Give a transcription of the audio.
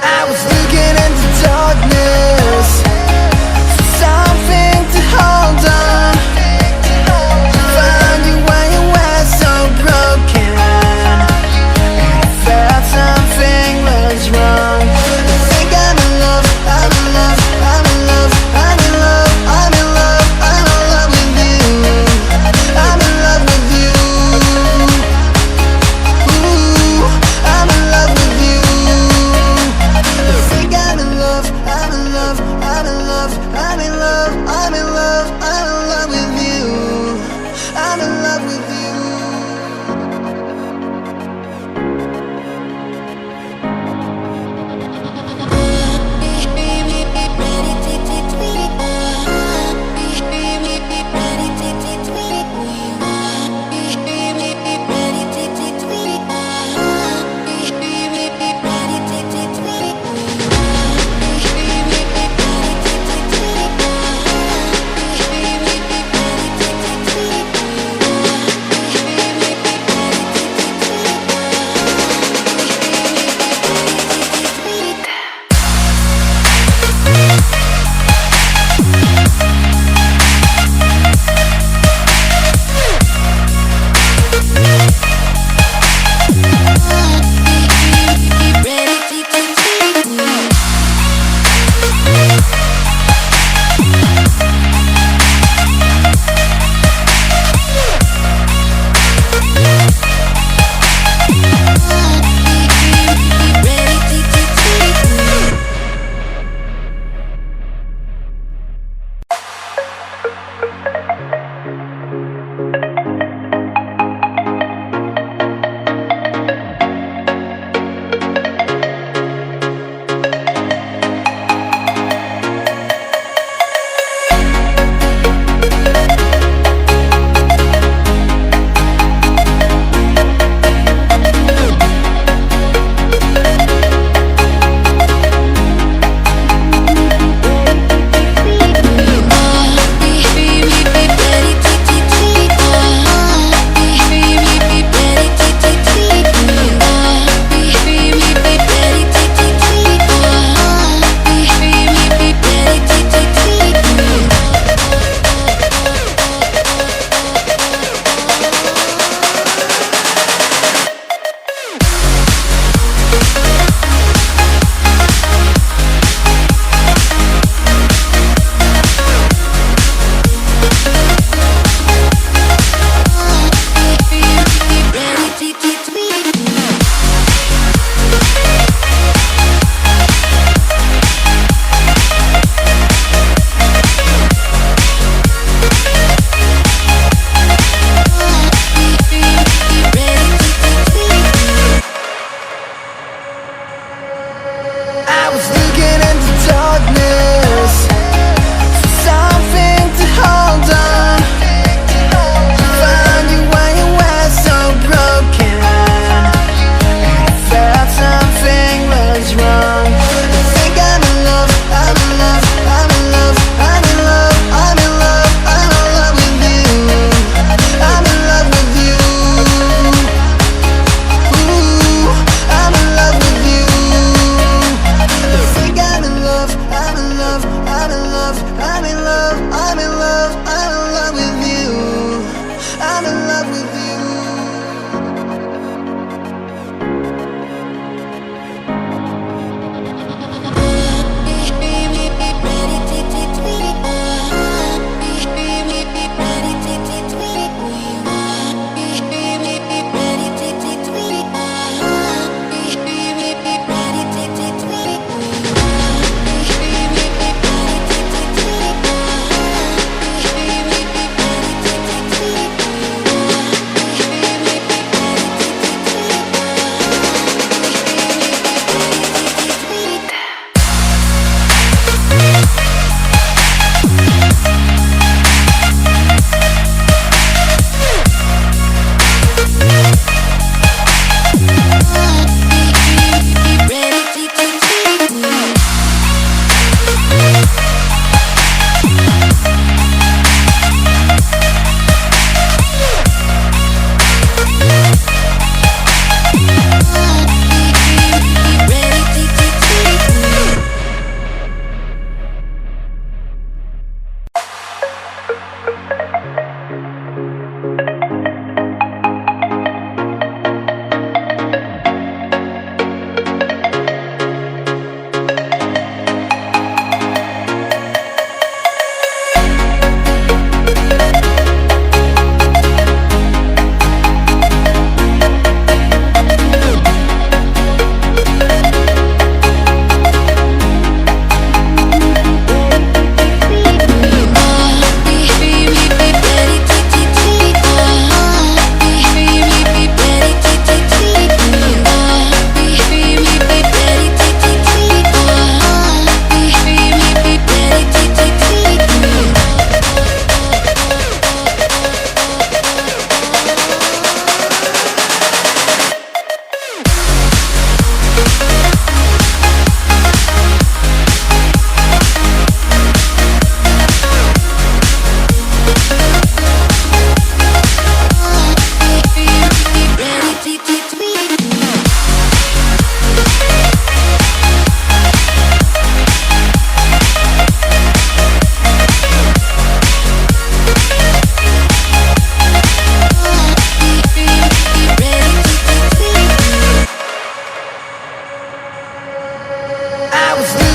I was looking into darkness for something to hold on. Found you when you were so broken, and I felt something was wrong. I think I'm in love, I'm in love, I'm in love, I'm in love, I'm in love, I'm in love with you. I'm in love with you. Ooh, I'm in love with you. I think I'm in love, I'm in love, I'm in love, I'm in love, I'm in love, I'm in love with you. I'm in love with you. I was looking into darkness for something to hold on. Found you when you were so broken, and I felt something was wrong. I think I'm in love, I'm in love, I'm in love, I'm in love, I'm in love, I'm in love with you. I'm in love with you. Ooh, I'm in love with you. I think I'm in love, I'm in love, I was